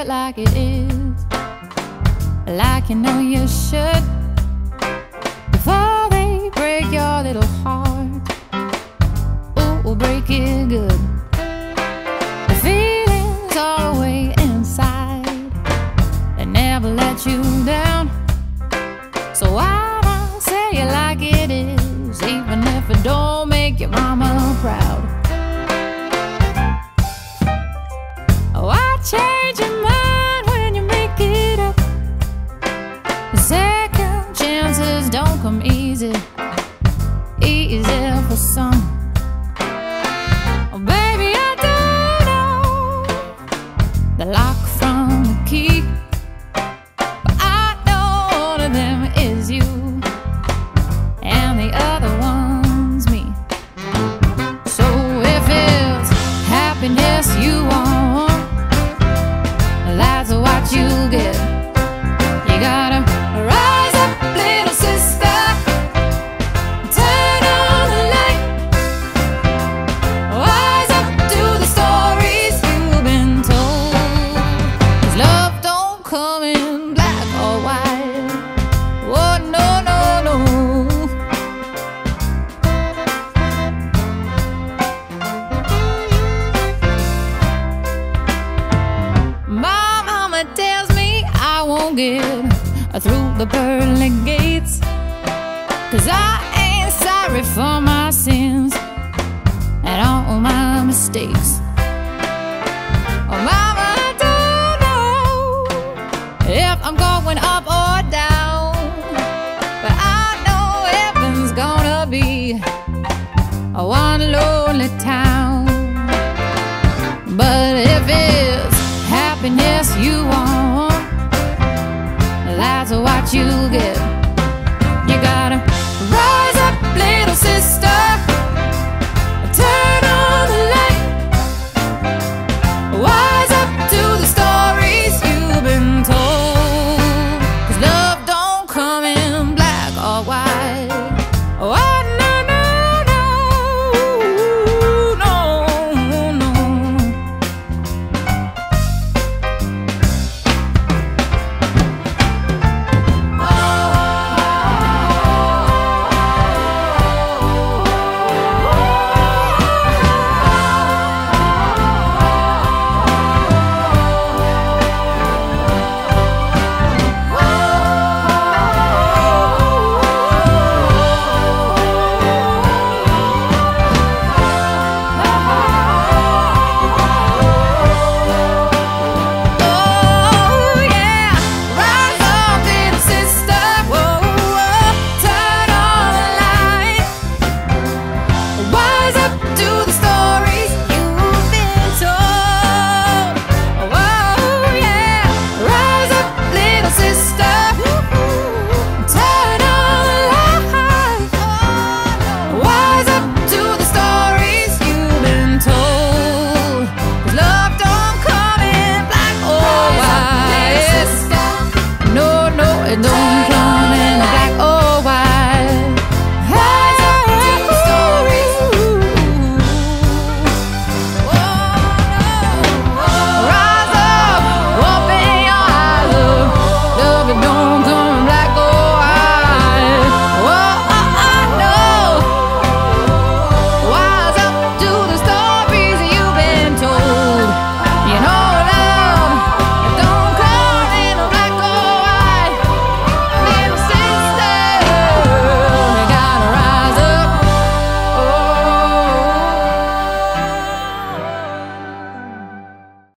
it like it is, like you know you should, before they break your little heart. Ooh, we'll break it good. The feelings all the way inside, they never let you down. So I'ma say it like it is, even if it don't make your mama proud. Oh, I change your mind when you make it up. The second chances don't come easy, easy for some. Oh, baby, I don't know the lock from the key, but I know one of them is you, and the other one's me. So if it's happiness you want, that's what you get. You gotta rise up, little sister, turn on the light, wise up to the stories you've been told. 'Cause love don't come in black or white. Oh, no, no, no. My mama tells me I won't get through the pearly gates, 'cause I ain't sorry for my sins and all my mistakes. Oh, mama, I don't know if I'm going up or down, but I know heaven's gonna be a one lonely town. But if it's happiness you want, that's what you get.